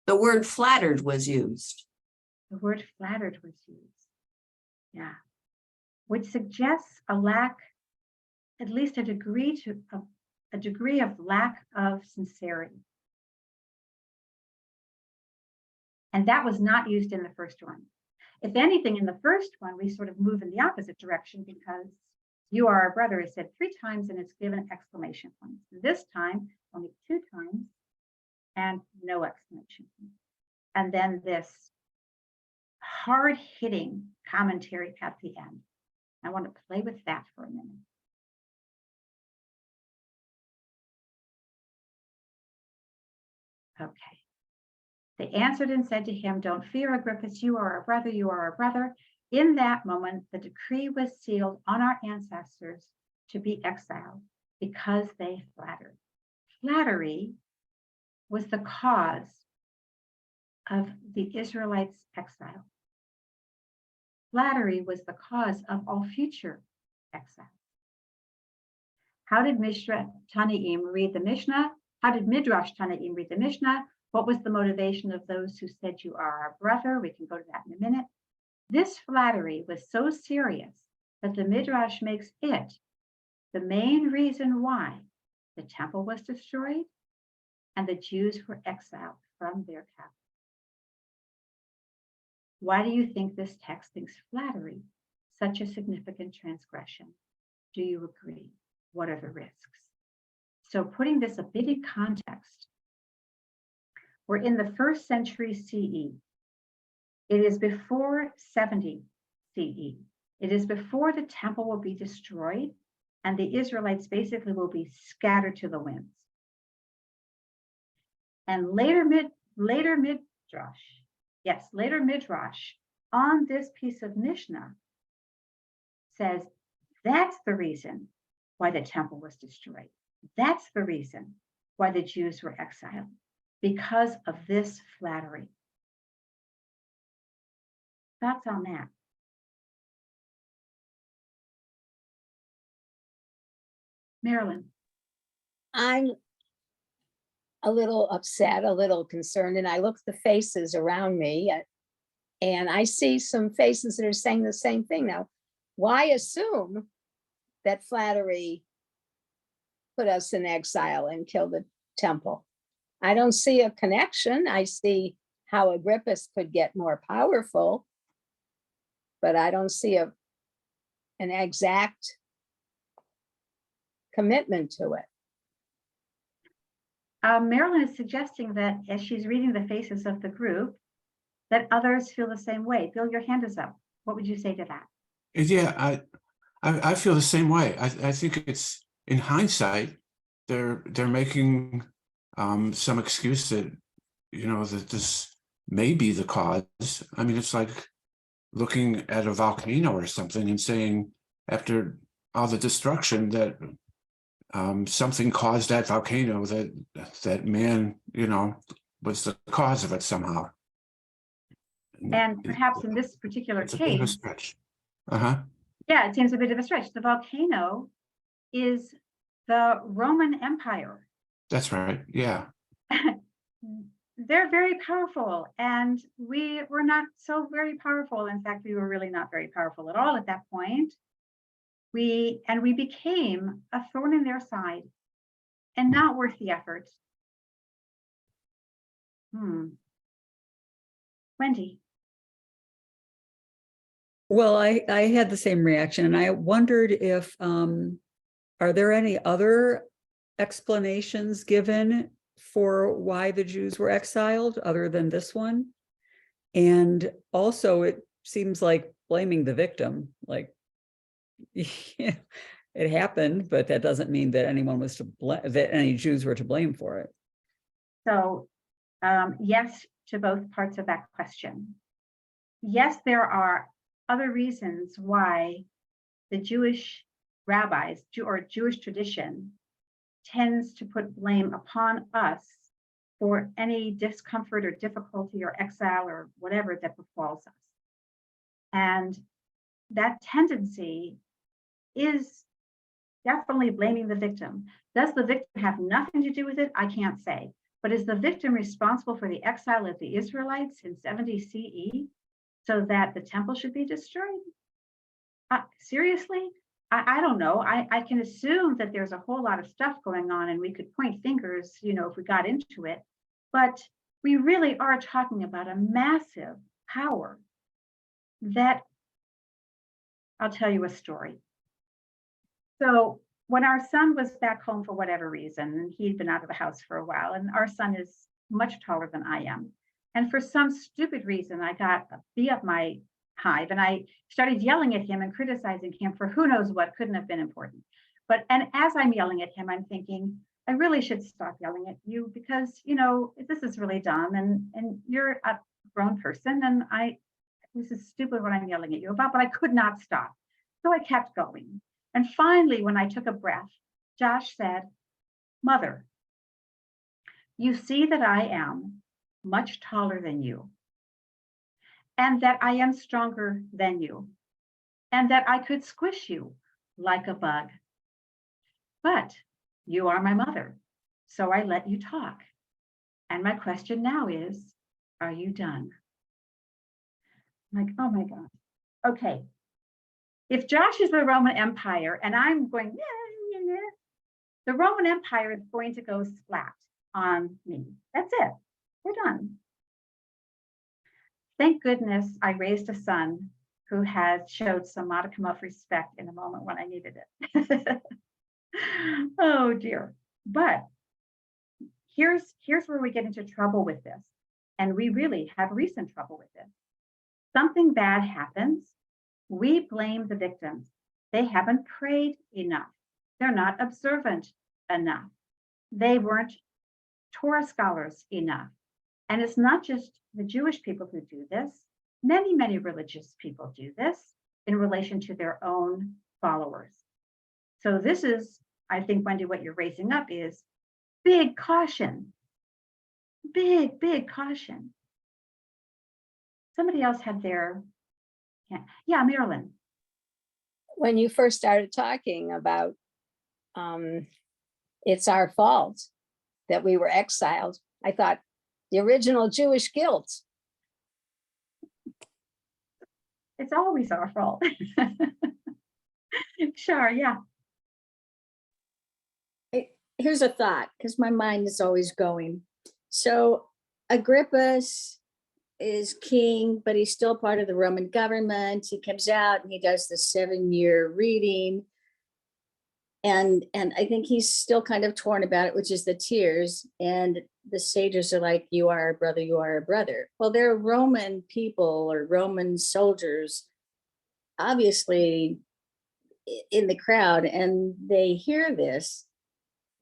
The word flattered was used. The word flattered was used. Yeah. Which suggests a lack, at least a degree of lack of sincerity. And that was not used in the first one. If anything, in the first one, we sort of move in the opposite direction because You are our brother is said 3 times and it's given exclamation points. This time, only 2 times and no exclamation point. And then this hard-hitting commentary at the end. I want to play with that for a minute. Okay. They answered and said to him, don't fear, Agrippus, you are our brother, you are our brother. In that moment, the decree was sealed on our ancestors to be exiled because they flattered. Flattery was the cause of the Israelites' exile. Flattery was the cause of all future exile. How did Midrash Tanaim read the Mishnah? How did Midrash Tanaim read the Mishnah? What was the motivation of those who said you are our brother? We can go to that in a minute. This flattery was so serious that the Midrash makes it the main reason why the temple was destroyed and the Jews were exiled from their capital. Why do you think this text thinks flattery such a significant transgression? Do you agree? What are the risks? So putting this a bit in context, we're in the 1st century CE. It is before 70 CE. It is before the temple will be destroyed and the Israelites basically will be scattered to the winds. And later Midrash on this piece of Mishnah says that's the reason why the temple was destroyed. That's the reason why the Jews were exiled, because of this flattery. Thoughts on that? Marilyn. I'm a little upset, a little concerned, and I look at the faces around me and I see some faces that are saying the same thing. Now, why assume that flattery put us in exile and killed the temple? I don't see a connection. I see how Agrippus could get more powerful, but I don't see an exact commitment to it. Marilyn is suggesting that as she's reading the faces of the group, that others feel the same way. Bill, your hand is up. What would you say to that? Yeah, I feel the same way. I think it's, in hindsight, they're making some excuse that, that this may be the cause. I mean, it's like looking at a volcano or something and saying, after all the destruction, that something caused that volcano, that man, was the cause of it somehow. And perhaps in this particular It's a bit of a case, stretch. yeah, it seems a bit of a stretch. The volcano is the Roman Empire. That's right. Yeah. They're very powerful, and we were not so very powerful. In fact, we were really not very powerful at all at that point. We became a thorn in their side and not worth the effort. Wendy. Well, I had the same reaction, and I wondered if, are there any other explanations given for why the Jews were exiled other than this one? And also, it seems like blaming the victim, like, yeah, it happened, but that doesn't mean that anyone was to blame, that any Jews were to blame for it. So, yes to both parts of that question. Yes, there are other reasons why the Jewish rabbis or Jewish tradition tends to put blame upon us for any discomfort or difficulty or exile or whatever that befalls us. And that tendency is definitely blaming the victim. Does the victim have nothing to do with it? I can't say. But is the victim responsible for the exile of the Israelites in 70 CE so that the temple should be destroyed? Seriously? I don't know. I can assume that there's a whole lot of stuff going on and we could point fingers, if we got into it. But we really are talking about a massive power that, I'll tell you a story. So when our son was back home for whatever reason, and he'd been out of the house for a while, and our son is much taller than I am. And for some stupid reason, I got B up my hive and I started yelling at him and criticizing him for who knows what couldn't have been important. And as I'm yelling at him, I'm thinking, I really should stop yelling at you because, you know, this is really dumb and you're a grown person and this is stupid what I'm yelling at you about, but I could not stop. So I kept going. And finally, when I took a breath, Josh said, Mother, you see that I am much taller than you, and that I am stronger than you, and that I could squish you like a bug. But you are my mother, so I let you talk. And my question now is, are you done? I'm like, oh my God. Okay. If Josh is the Roman Empire and I'm going, the Roman Empire is going to go splat on me. That's it. We're done. Thank goodness I raised a son who has showed some modicum of respect in a moment when I needed it. Oh dear. But here's where we get into trouble with this. And we really have recent trouble with this. Something bad happens. We blame the victims. They haven't prayed enough. They're not observant enough. They weren't Torah scholars enough. And it's not just the Jewish people who do this. Many, many religious people do this in relation to their own followers. So this is, I think, Wendy, what you're raising up is big caution. Big, big caution. Somebody else had their, yeah, Marilyn. When you first started talking about it's our fault that we were exiled, I thought the original Jewish guilt. It's always our fault. Sure, yeah. Here's a thought, because my mind is always going. So Agrippa is king, but he's still part of the Roman government. He comes out and he does the 7-year reading. And I think he's still kind of torn about it, which is the tears. And the sages are like, you are a brother, you are a brother. Well, they're Roman people or Roman soldiers, obviously in the crowd, and they hear this.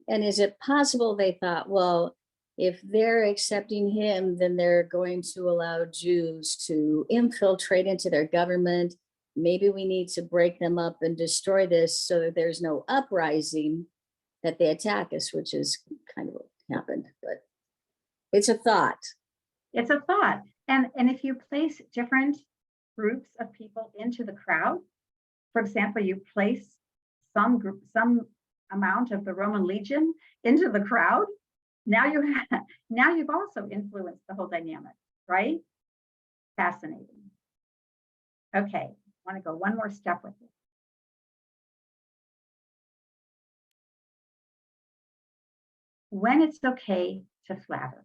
And is it possible they thought, well, if they're accepting him, then they're going to allow Jews to infiltrate into their government. Maybe we need to break them up and destroy this so that there's no uprising that they attack us, which is kind of what happened, but it's a thought. It's a thought. And if you place different groups of people into the crowd, for example, you place some amount of the Roman legion into the crowd, now you've also influenced the whole dynamic, right? Fascinating. Okay, I want to go one more step with it. When it's okay to flatter.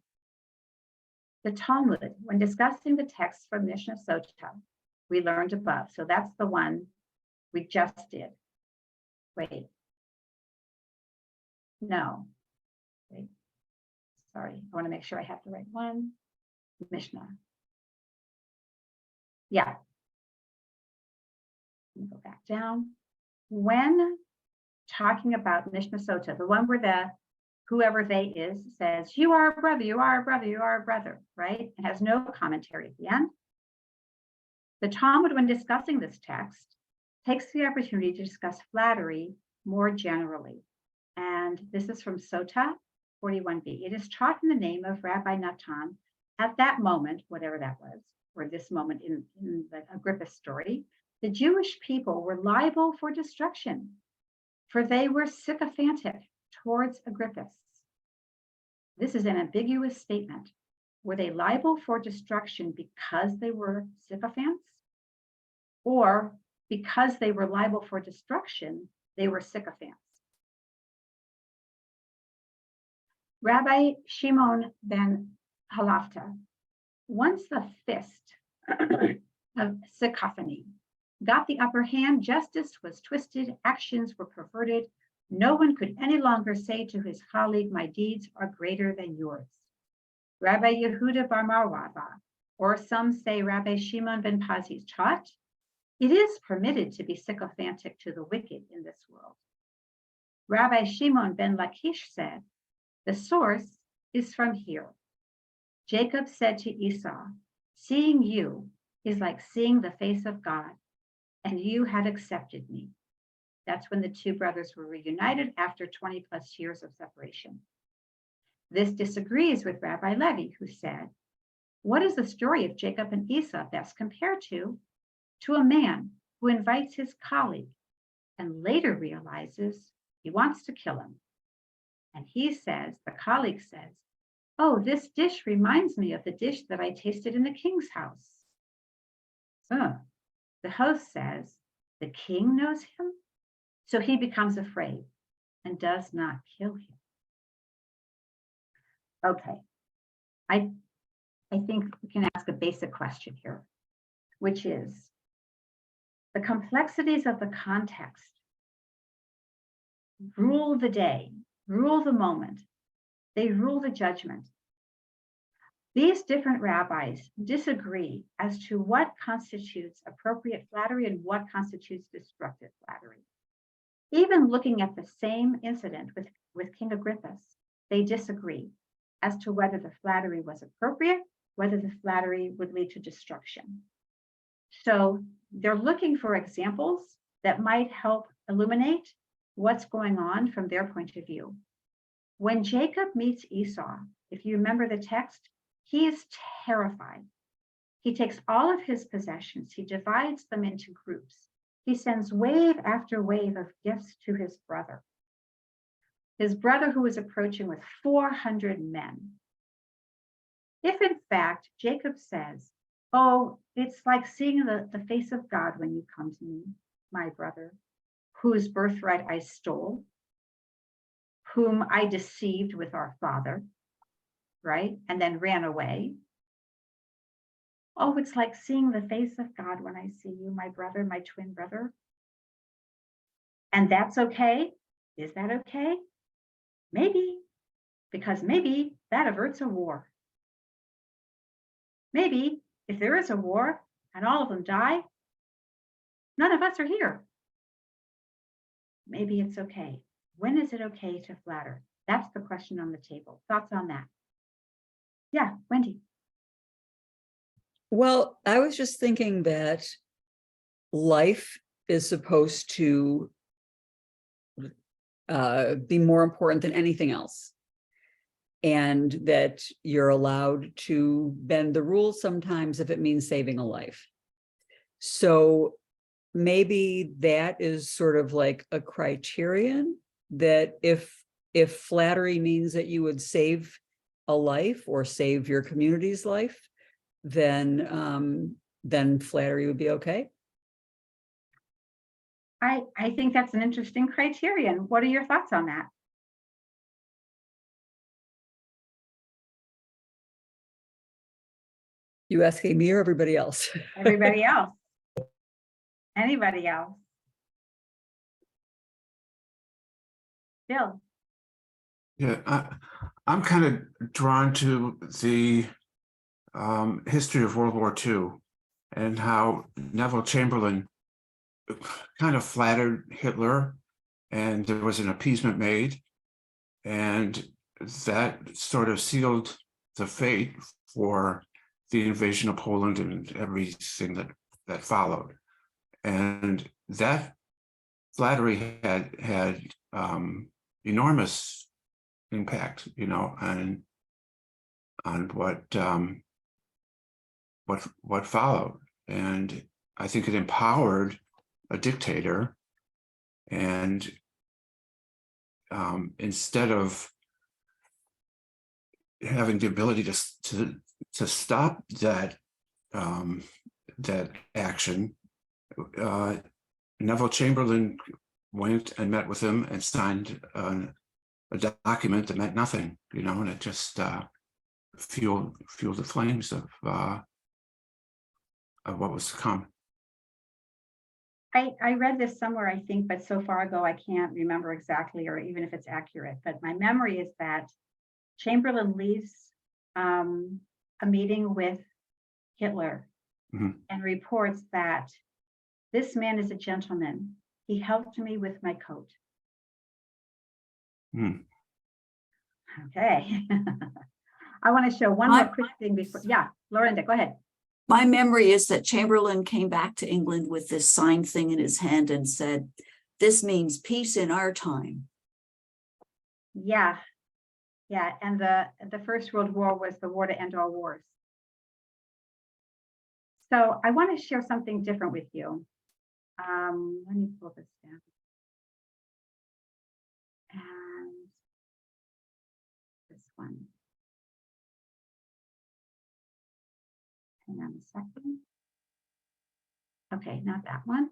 The Talmud, when discussing the text from Mishnah Sota, we learned above. So that's the one we just did. Wait. No. Wait. Sorry, I want to make sure I have the right one. Mishnah. Yeah. Let me go back down. When talking about Mishnah Sota, the one where the whoever they is says, you are a brother, you are a brother, you are a brother, right? It has no commentary at the end. The Talmud, when discussing this text, takes the opportunity to discuss flattery more generally. And this is from Sota 41b. It is taught in the name of Rabbi Natan at that moment, whatever that was, or this moment in the Agrippa story, the Jewish people were liable for destruction, for they were sycophantic towards Agrippus. This is an ambiguous statement. Were they liable for destruction because they were sycophants? Or because they were liable for destruction, they were sycophants? Rabbi Shimon ben Halafta, once the fist of sycophany got the upper hand, justice was twisted, actions were perverted. No one could any longer say to his colleague, my deeds are greater than yours. Rabbi Yehuda bar Marwava, or some say Rabbi Shimon ben Pazi, taught, it is permitted to be sycophantic to the wicked in this world. Rabbi Shimon ben Lakish said, the source is from here. Jacob said to Esau, seeing you is like seeing the face of God, and you had accepted me. That's when the two brothers were reunited after 20 plus years of separation. This disagrees with Rabbi Levi, who said, what is the story of Jacob and Esau best compared to a man who invites his colleague and later realizes he wants to kill him. And he says, the colleague says, oh, this dish reminds me of the dish that I tasted in the king's house. The host says, the king knows him? So he becomes afraid and does not kill him. Okay, I think we can ask a basic question here, which is the complexities of the context rule the day, rule the moment, they rule the judgment. These different rabbis disagree as to what constitutes appropriate flattery and what constitutes destructive flattery. Even looking at the same incident with King Agrippa, they disagree as to whether the flattery was appropriate, whether the flattery would lead to destruction. So they're looking for examples that might help illuminate what's going on from their point of view. When Jacob meets Esau, if you remember the text, he is terrified. He takes all of his possessions, he divides them into groups. He sends wave after wave of gifts to his brother who was approaching with 400 men. If in fact, Jacob says, oh, it's like seeing the face of God when you come to me, my brother, whose birthright I stole, whom I deceived with our father, right? And then ran away. Oh, it's like seeing the face of God when I see you, my brother, my twin brother. And that's okay? Is that okay? Maybe, because maybe that averts a war. Maybe if there is a war and all of them die, none of us are here. Maybe it's okay. When is it okay to flatter? That's the question on the table. Thoughts on that? Yeah, Wendy. Well, I was just thinking that life is supposed to be more important than anything else. And that you're allowed to bend the rules sometimes if it means saving a life. So maybe that is sort of like a criterion that if flattery means that you would save a life or save your community's life, then flattery would be okay. I think that's an interesting criterion. What are your thoughts on that? You asking me or everybody else? Everybody else. Anybody else? Bill. Yeah, I'm kind of drawn to the history of World War II and how Neville Chamberlain kind of flattered Hitler, and there was an appeasement made, and that sort of sealed the fate for the invasion of Poland and everything that followed. And that flattery had enormous impact, on what followed. And I think it empowered a dictator, and instead of having the ability to stop that action, Neville Chamberlain went and met with him and signed a document that meant nothing, and it just fueled the flames of what was to come. I read this somewhere, I think, but so far ago, I can't remember exactly, or even if it's accurate, but my memory is that Chamberlain leaves a meeting with Hitler Mhm. and reports that this man is a gentleman. He helped me with my coat. Hmm. Okay. I want to show one more quick thing before. Yeah, Lorinda, go ahead. My memory is that Chamberlain came back to England with this sign thing in his hand and said, "This means peace in our time." Yeah. Yeah. And the First World War was the war to end all wars. So I want to share something different with you. Let me pull this down. And this one. Hang on a second. Okay, not that one.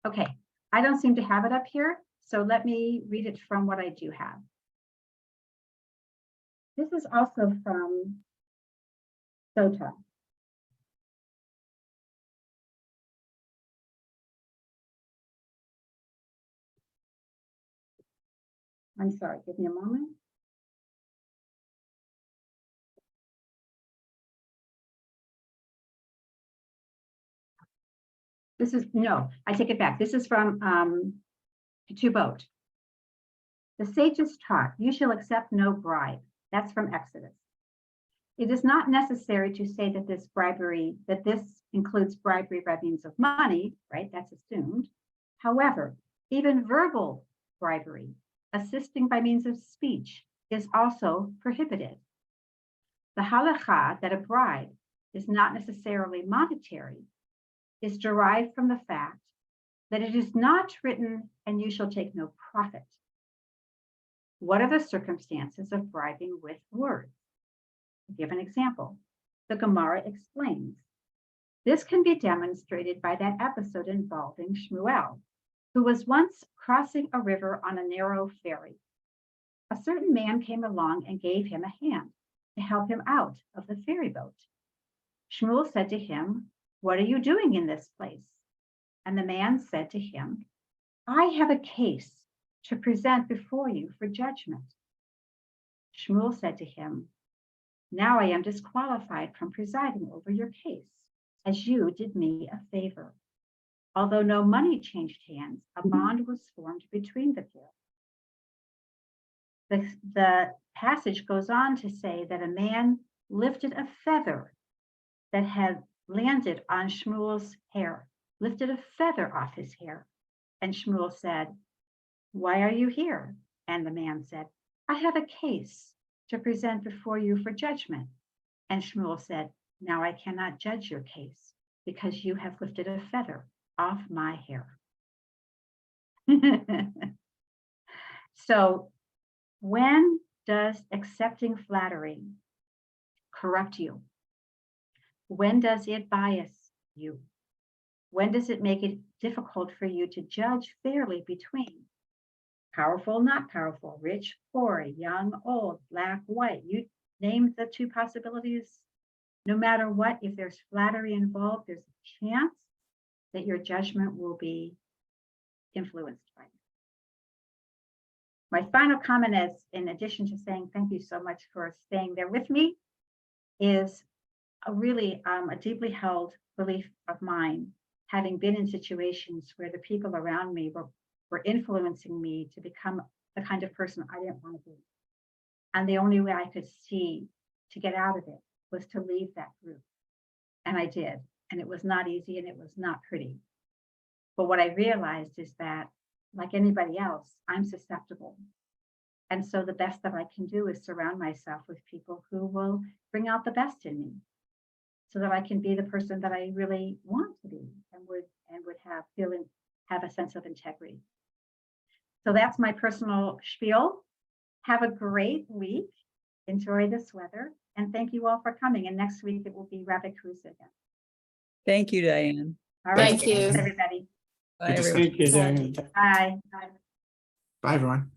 Okay, I don't seem to have it up here, so let me read it from what I do have. This is also from Sota. I'm sorry, give me a moment. This is, no, I take it back. This is from Tubot. The sages taught, you shall accept no bribe. That's from Exodus. It is not necessary to say that this includes bribery by means of money, right? That's assumed. However, even verbal bribery, assisting by means of speech, is also prohibited. The halakha that a bribe is not necessarily monetary is derived from the fact that it is not written, and you shall take no profit. What are the circumstances of bribing with words? I'll give an example. The Gemara explains. This can be demonstrated by that episode involving Shmuel, who was once crossing a river on a narrow ferry. A certain man came along and gave him a hand to help him out of the ferry boat. Shmuel said to him, "What are you doing in this place?" And the man said to him, "I have a case to present before you for judgment." Shmuel said to him, "Now I am disqualified from presiding over your case, as you did me a favor. Although no money changed hands, a bond was formed between the pair." The passage goes on to say that a man lifted a feather that had landed on Shmuel's hair, lifted a feather off his hair. And Shmuel said, "Why are you here?" And the man said, "I have a case to present before you for judgment." And Shmuel said, "Now I cannot judge your case because you have lifted a feather off my hair." So when does accepting flattery corrupt you? When does it bias you? When does it make it difficult for you to judge fairly between powerful, not powerful, rich, poor, young, old, black, white? You name the two possibilities. No matter what, if there's flattery involved, there's a chance that your judgment will be influenced by it. My final comment is, in addition to saying thank you so much for staying there with me, is a really a deeply held belief of mine, having been in situations where the people around me were influencing me to become the kind of person I didn't want to be. And the only way I could see to get out of it was to leave that group. And I did. And it was not easy and it was not pretty. But what I realized is that, like anybody else, I'm susceptible. And so the best that I can do is surround myself with people who will bring out the best in me, so that I can be the person that I really want to be and would have a sense of integrity. So that's my personal spiel. Have a great week. Enjoy this weather. And thank you all for coming. And next week it will be Rabbi Cruz again. Thank you, Diane. All right. Thank you. Thanks, everybody. Bye, Good to see everyone. Thank you, Diane. Bye. Bye. Bye, everyone.